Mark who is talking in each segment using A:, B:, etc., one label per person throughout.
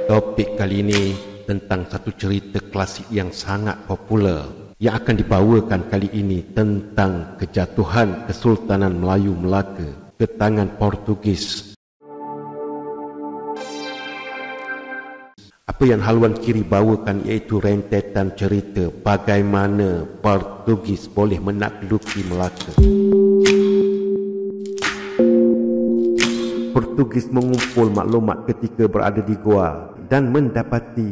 A: Topik kali ini tentang satu cerita klasik yang sangat popular yang akan dibawakan kali ini tentang kejatuhan Kesultanan Melayu Melaka ke tangan Portugis. Apa yang haluan kiri bawakan iaitu rentetan cerita bagaimana Portugis boleh menakluki Melaka. Portugis mengumpul maklumat ketika berada di Goa dan mendapati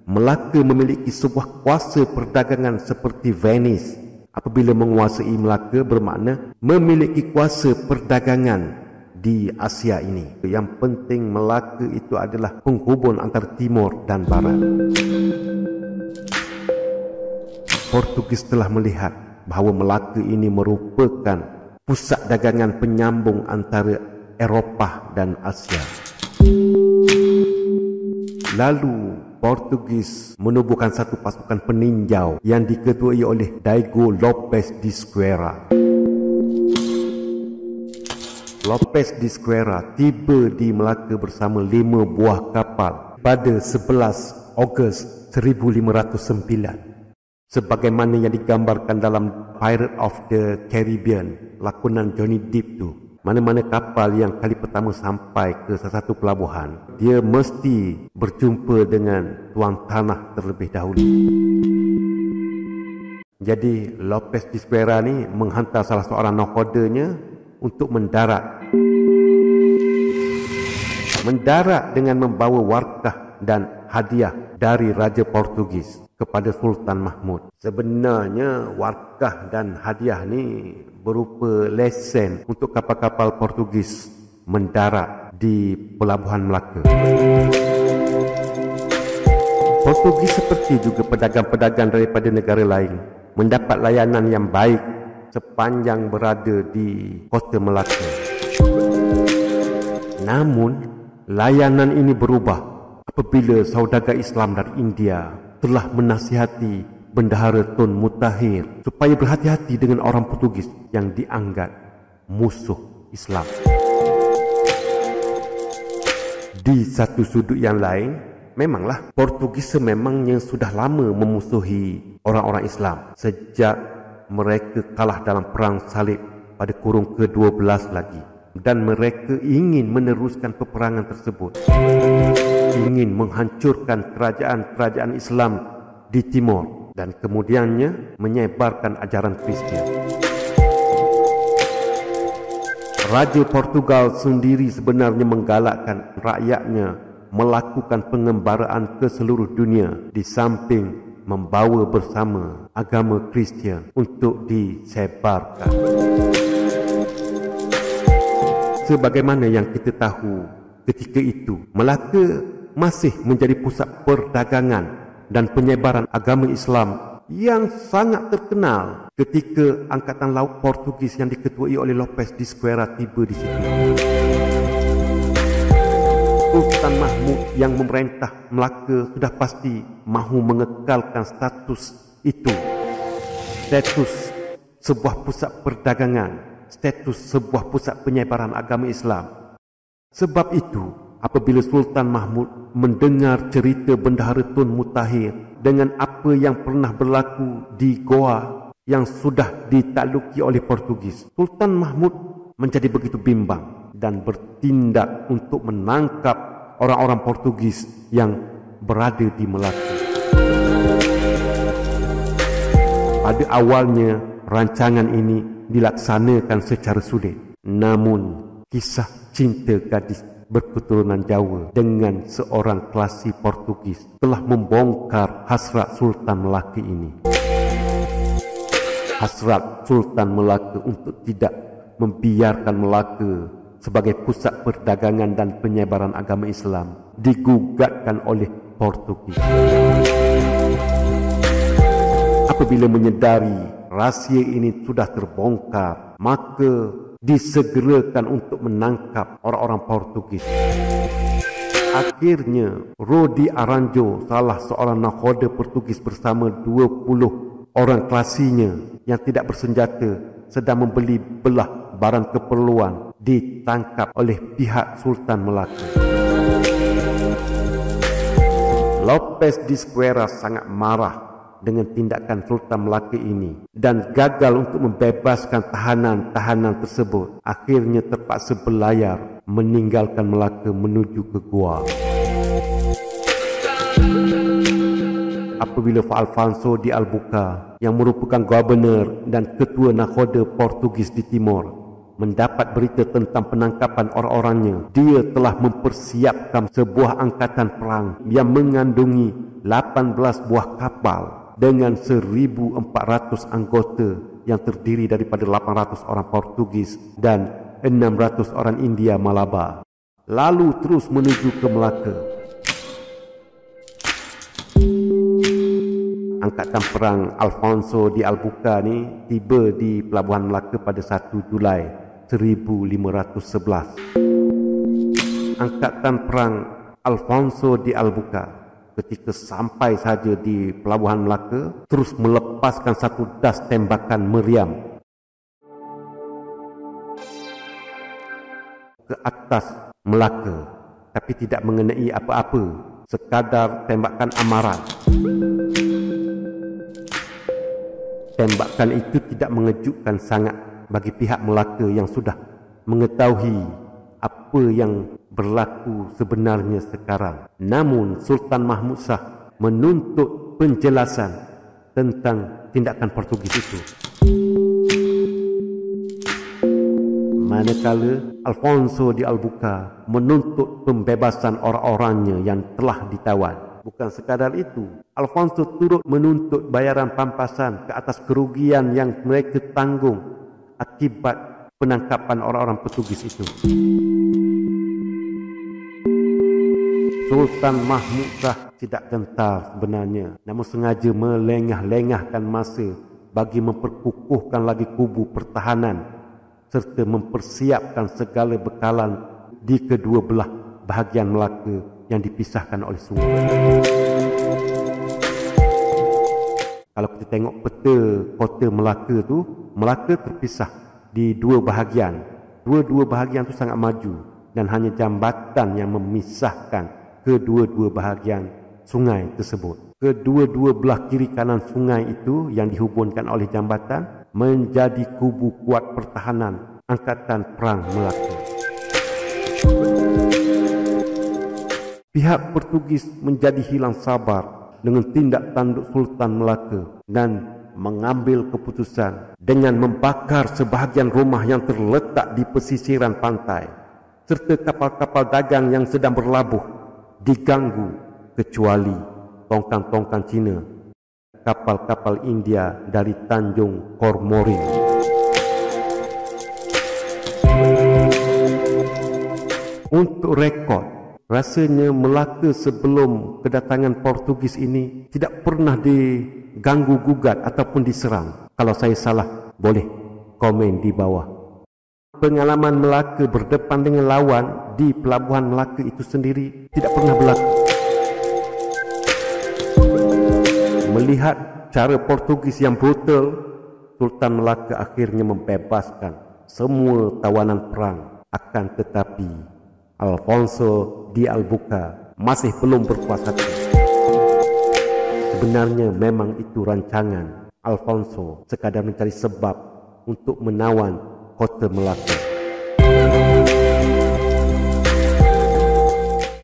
A: Melaka memiliki sebuah kuasa perdagangan seperti Venice. Apabila menguasai Melaka bermakna memiliki kuasa perdagangan di Asia ini. Yang penting Melaka itu adalah penghubung antara timur dan barat. Portugis telah melihat bahawa Melaka ini merupakan pusat dagangan penyambung antara Eropah dan Asia. Lalu Portugis menubuhkan satu pasukan peninjau yang diketuai oleh Diego Lopes de Square. Lopes de Square tiba di Melaka bersama 5 buah kapal pada 11 Ogos 1509. Sebagaimana yang digambarkan dalam Pirates of the Caribbean, lakonan Johnny Depp tu. Mana-mana kapal yang kali pertama sampai ke satu pelabuhan, dia mesti berjumpa dengan tuan tanah terlebih dahulu. Jadi Lopes de Square ni menghantar salah seorang nahodanya untuk mendarat dengan membawa warkah dan hadiah dari Raja Portugis kepada Sultan Mahmud. Sebenarnya warkah dan hadiah ni berupa lesen untuk kapal-kapal Portugis mendarat di pelabuhan Melaka. Portugis seperti juga pedagang-pedagang daripada negara lain mendapat layanan yang baik sepanjang berada di Kota Melaka. Namun layanan ini berubah apabila saudagar Islam dari India telah menasihati Bendahara Tun Mutahir supaya berhati-hati dengan orang Portugis yang dianggap musuh Islam. Di satu sudut yang lain, memanglah Portugis sememangnya sudah lama memusuhi orang-orang Islam sejak mereka kalah dalam perang salib pada kurun ke-12 lagi, dan mereka ingin meneruskan peperangan tersebut, ingin menghancurkan kerajaan-kerajaan Islam di timur dan kemudiannya menyebarkan ajaran Kristian. Raja Portugal sendiri sebenarnya menggalakkan rakyatnya melakukan pengembaraan ke seluruh dunia di samping membawa bersama agama Kristian untuk disebarkan. Sebagaimana yang kita tahu, ketika itu Melaka masih menjadi pusat perdagangan dan penyebaran agama Islam yang sangat terkenal ketika Angkatan Laut Portugis yang diketuai oleh Lopes de Square tiba di situ. Sultan Mahmud yang memerintah Melaka sudah pasti mahu mengekalkan status itu, status sebuah pusat perdagangan, status sebuah pusat penyebaran agama Islam. Sebab itu, apabila Sultan Mahmud mendengar cerita Bendahara Tun Mutahir dengan apa yang pernah berlaku di Goa yang sudah ditakluki oleh Portugis, Sultan Mahmud menjadi begitu bimbang dan bertindak untuk menangkap orang-orang Portugis yang berada di Melaka. Pada awalnya, rancangan ini dilaksanakan secara sulit. Namun, kisah cinta gadis berketurunan Jawa dengan seorang kelasi Portugis telah membongkar hasrat Sultan Melaka ini. Hasrat Sultan Melaka untuk tidak membiarkan Melaka sebagai pusat perdagangan dan penyebaran agama Islam digugatkan oleh Portugis. Apabila menyedari rahsia ini sudah terbongkar, maka disegerakan untuk menangkap orang-orang Portugis. Akhirnya, Rodi Aranjo, salah seorang nakhoda Portugis bersama 20 orang kelasinya yang tidak bersenjata sedang membeli belah barang keperluan ditangkap oleh pihak Sultan Melaka. Lopez de Square sangat marah dengan tindakan Sultan Melaka ini dan gagal untuk membebaskan tahanan-tahanan tersebut. Akhirnya terpaksa berlayar meninggalkan Melaka menuju ke Goa. Apabila Alfonso de Albuquerque, yang merupakan gubernur dan ketua nakhoda Portugis di Timor, mendapat berita tentang penangkapan orang-orangnya, dia telah mempersiapkan sebuah angkatan perang yang mengandungi 18 buah kapal dengan 1,400 anggota yang terdiri daripada 800 orang Portugis dan 600 orang India Malabar. Lalu terus menuju ke Melaka. Angkatan perang Alfonso de Albuquerque ni tiba di Pelabuhan Melaka pada 1 Julai 1511. Angkatan perang Alfonso de Albuquerque ketika sampai saja di Pelabuhan Melaka terus melepaskan satu das tembakan meriam ke atas Melaka, tapi tidak mengenai apa-apa, sekadar tembakan amaran. Tembakan itu tidak mengejutkan sangat bagi pihak Melaka yang sudah mengetahui apa yang berlaku sebenarnya sekarang. Namun Sultan Mahmud Shah menuntut penjelasan tentang tindakan Portugis itu. Manakala Alfonso de Albuquerque menuntut pembebasan orang-orangnya yang telah ditawan. Bukan sekadar itu, Alfonso turut menuntut bayaran pampasan ke atas kerugian yang mereka tanggung akibat penangkapan orang-orang Portugis itu. Sultan Mahmud Shah tidak gentar sebenarnya, namun sengaja melengah-lengahkan masa bagi memperkukuhkan lagi kubu pertahanan serta mempersiapkan segala bekalan di kedua belah bahagian Melaka yang dipisahkan oleh sungai. Kalau kita tengok peta kota Melaka tu, Melaka terpisah di dua bahagian. Dua-dua bahagian tu sangat maju dan hanya jambatan yang memisahkan kedua-dua bahagian sungai tersebut. Kedua-dua belah kiri kanan sungai itu yang dihubungkan oleh jambatan menjadi kubu kuat pertahanan Angkatan Perang Melaka. Pihak Portugis menjadi hilang sabar dengan tindak tanduk Sultan Melaka dan mengambil keputusan dengan membakar sebahagian rumah yang terletak di pesisiran pantai serta kapal-kapal dagang yang sedang berlabuh diganggu kecuali tongkang-tongkang Cina, kapal-kapal India dari Tanjung Kormorin. Untuk rekod, rasanya Melaka sebelum kedatangan Portugis ini tidak pernah diganggu gugat ataupun diserang. Kalau saya salah, boleh komen di bawah. Pengalaman Melaka berdepan dengan lawan di Pelabuhan Melaka itu sendiri tidak pernah berlaku. Melihat cara Portugis yang brutal, Sultan Melaka akhirnya membebaskan semua tawanan perang. Akan tetapi Alfonso de Albuquerque masih belum berpuas hati. Sebenarnya memang itu rancangan Alfonso sekadar mencari sebab untuk menawan kota Melaka.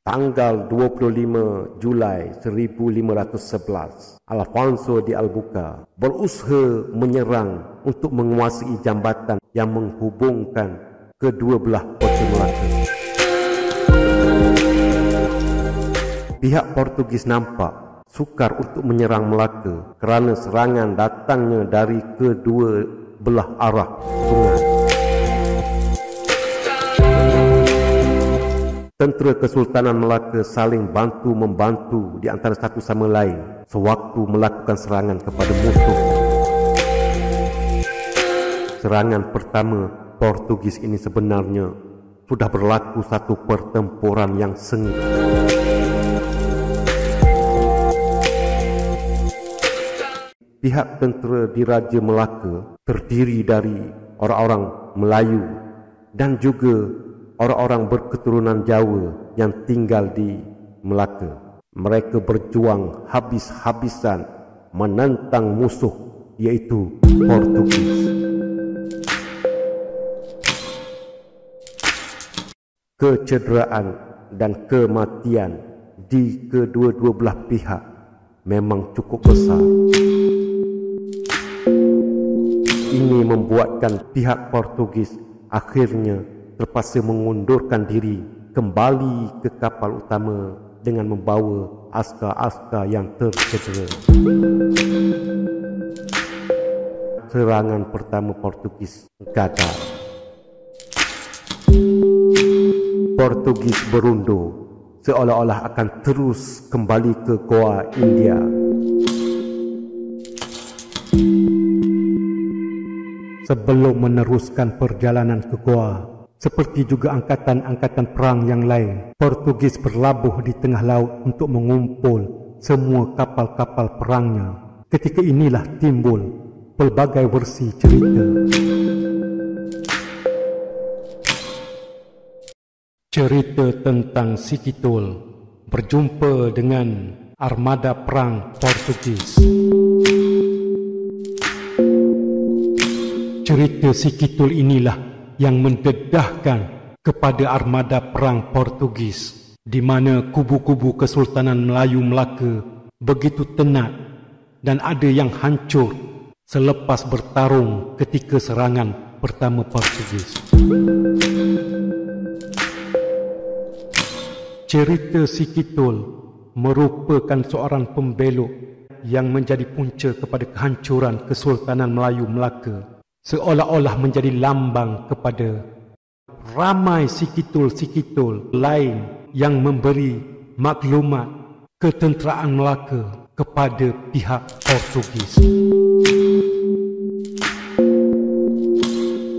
A: Tanggal 25 Julai 1511, Alfonso de Albuquerque berusaha menyerang untuk menguasai jambatan yang menghubungkan kedua belah kota Melaka. Pihak Portugis nampak sukar untuk menyerang Melaka kerana serangan datangnya dari kedua belah arah sungai. Tentera Kesultanan Melaka saling bantu-membantu di antara satu sama lain sewaktu melakukan serangan kepada musuh. Serangan pertama Portugis ini sebenarnya sudah berlaku satu pertempuran yang sengit. Pihak tentera Diraja Melaka terdiri dari orang-orang Melayu dan juga orang-orang berketurunan Jawa yang tinggal di Melaka. Mereka berjuang habis-habisan menentang musuh, iaitu Portugis. Kecederaan dan kematian di kedua-dua belah pihak memang cukup besar. Ini membuatkan pihak Portugis akhirnya terpaksa mengundurkan diri kembali ke kapal utama dengan membawa askar-askar yang tercedera. Serangan pertama Portugis gagal. Portugis berundur seolah-olah akan terus kembali ke Goa India. Sebelum meneruskan perjalanan ke Goa, seperti juga angkatan-angkatan perang yang lain, Portugis berlabuh di tengah laut untuk mengumpul semua kapal-kapal perangnya. Ketika inilah timbul pelbagai versi cerita. Cerita tentang Si Kitul berjumpa dengan armada perang Portugis. Cerita Si Kitul inilah yang mendedahkan kepada armada perang Portugis, di mana kubu-kubu Kesultanan Melayu Melaka begitu tenat dan ada yang hancur selepas bertarung ketika serangan pertama Portugis. Cerita Si Kitul merupakan seorang pembelok yang menjadi punca kepada kehancuran Kesultanan Melayu Melaka, seolah-olah menjadi lambang kepada ramai Si Kitul lain yang memberi maklumat ketenteraan Melaka kepada pihak Portugis.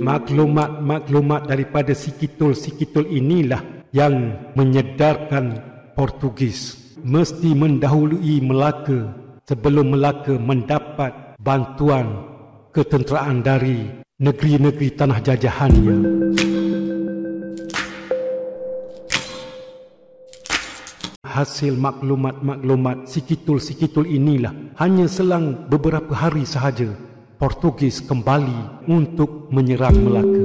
A: Maklumat daripada Si Kitul inilah yang menyedarkan Portugis mesti mendahului Melaka sebelum Melaka mendapat bantuan ketenteraan dari negeri-negeri tanah jajahannya. Hasil maklumat Si Kitul inilah hanya selang beberapa hari sahaja Portugis kembali untuk menyerang Melaka.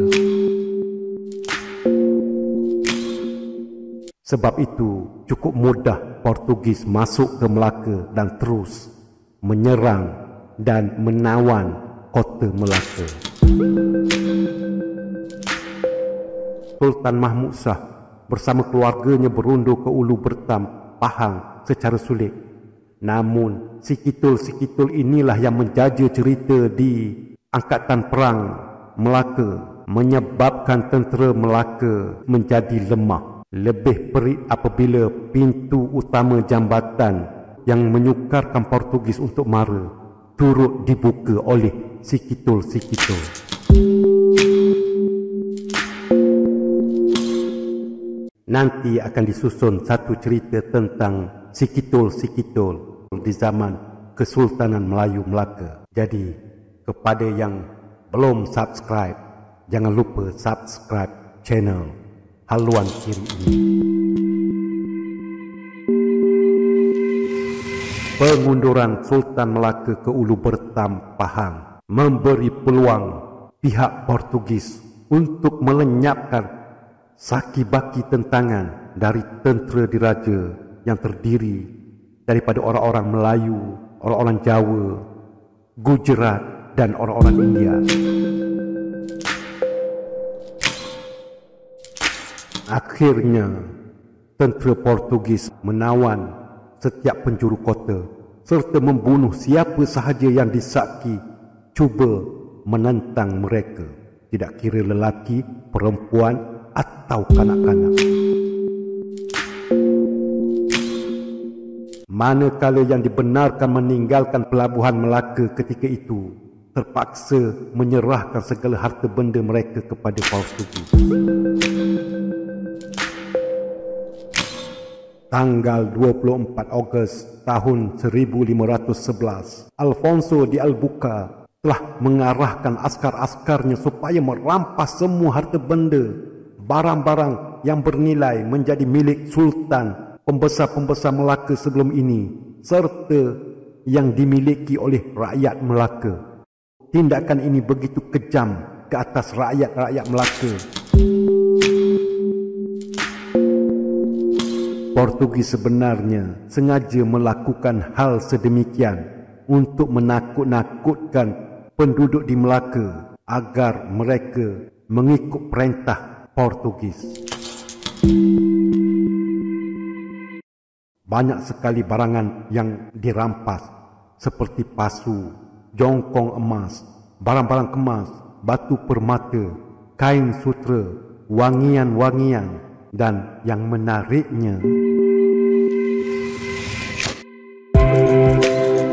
A: Sebab itu cukup mudah Portugis masuk ke Melaka dan terus menyerang dan menawan kota Melaka. Sultan Mahmud Shah bersama keluarganya berundur ke Ulu Bertam, Pahang secara sulit. Namun Si Kitul inilah yang menjaja cerita di angkatan perang Melaka, menyebabkan tentera Melaka menjadi lemah. Lebih perit apabila pintu utama jambatan yang menyukarkan Portugis untuk mara turut dibuka oleh Si Kitul. Nanti akan disusun satu cerita tentang Si Kitul di zaman Kesultanan Melayu Melaka. Jadi kepada yang belum subscribe, jangan lupa subscribe channel Haluan Kiri ini. Pengunduran Sultan Melaka ke Ulu Bertam, Pahang memberi peluang pihak Portugis untuk melenyapkan saki-baki tentangan dari tentera diraja yang terdiri daripada orang-orang Melayu, orang-orang Jawa, Gujarat dan orang-orang India. Akhirnya, tentera Portugis menawan setiap penjuru kota serta membunuh siapa sahaja yang disaki cuba menentang mereka, tidak kira lelaki, perempuan atau kanak-kanak. Manakala yang dibenarkan meninggalkan pelabuhan Melaka ketika itu terpaksa menyerahkan segala harta benda mereka kepada Portugis. Tanggal 24 Ogos tahun 1511, Alfonso de Albuquerque telah mengarahkan askar-askarnya supaya merampas semua harta benda, barang-barang yang bernilai menjadi milik Sultan, pembesar-pembesar Melaka sebelum ini, serta yang dimiliki oleh rakyat Melaka. Tindakan ini begitu kejam ke atas rakyat-rakyat Melaka. Portugis sebenarnya sengaja melakukan hal sedemikian untuk menakut-nakutkan penduduk di Melaka agar mereka mengikut perintah Portugis. Banyak sekali barangan yang dirampas seperti pasu, jongkong emas, barang-barang kemas, batu permata, kain sutera, wangian-wangian, dan yang menariknya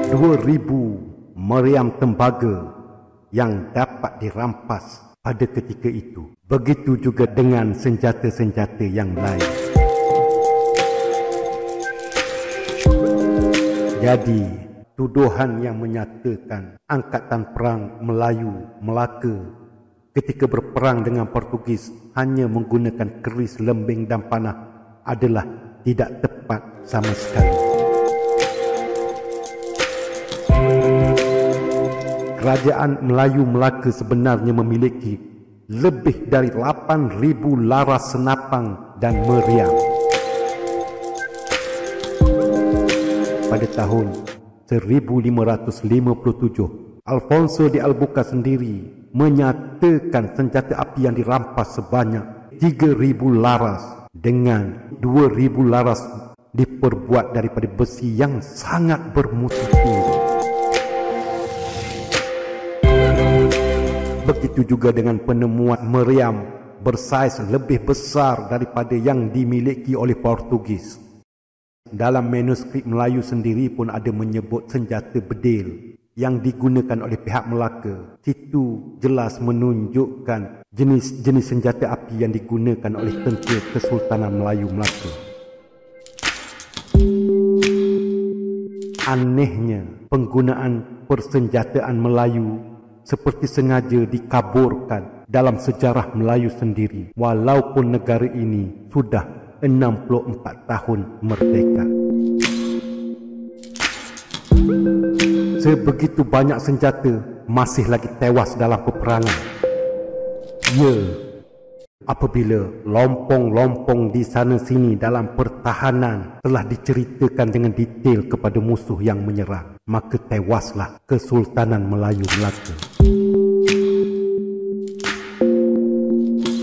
A: 2,000 meriam tembaga yang dapat dirampas pada ketika itu. Begitu juga dengan senjata-senjata yang lain. Jadi, tuduhan yang menyatakan Angkatan Perang Melayu Melaka ketika berperang dengan Portugis hanya menggunakan keris, lembing dan panah adalah tidak tepat sama sekali. Kerajaan Melayu Melaka sebenarnya memiliki lebih dari 8,000 laras senapang dan meriam. Pada tahun 1557, Alfonso de Albuquerque sendiri menyatakan senjata api yang dirampas sebanyak 3,000 laras, dengan 2,000 laras diperbuat daripada besi yang sangat bermutu tinggi. Begitu juga dengan penemuan meriam bersaiz lebih besar daripada yang dimiliki oleh Portugis. Dalam manuskrip Melayu sendiri pun ada menyebut senjata bedil yang digunakan oleh pihak Melaka. Itu jelas menunjukkan jenis-jenis senjata api yang digunakan oleh tentera Kesultanan Melayu Melaka. Anehnya, penggunaan persenjataan Melayu seperti sengaja dikaburkan dalam sejarah Melayu sendiri, walaupun negara ini sudah 64 tahun merdeka. Sebegitu banyak senjata masih lagi tewas dalam peperangan. Ya, apabila lompong-lompong di sana sini dalam pertahanan telah diceritakan dengan detail kepada musuh yang menyerang, maka tewaslah Kesultanan Melayu Melaka.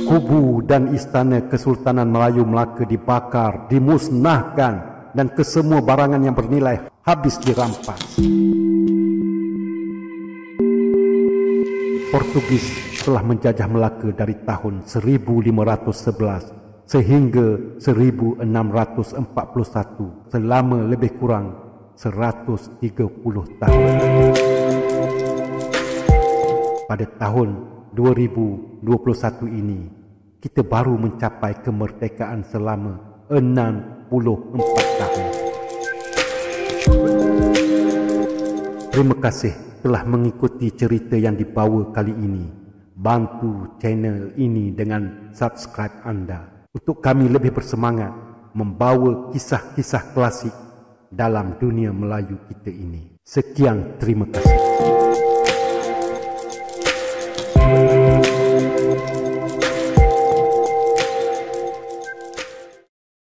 A: Kubu dan istana Kesultanan Melayu Melaka dibakar, dimusnahkan, dan kesemua barangan yang bernilai habis dirampas. Portugis telah menjajah Melaka dari tahun 1511 sehingga 1641, selama lebih kurang 130 tahun. Pada tahun 2021 ini, kita baru mencapai kemerdekaan selama 64 tahun. Terima kasih telah mengikuti cerita yang dibawa kali ini. Bantu channel ini dengan subscribe anda untuk kami lebih bersemangat membawa kisah-kisah klasik dalam dunia Melayu kita ini. Sekian, terima kasih.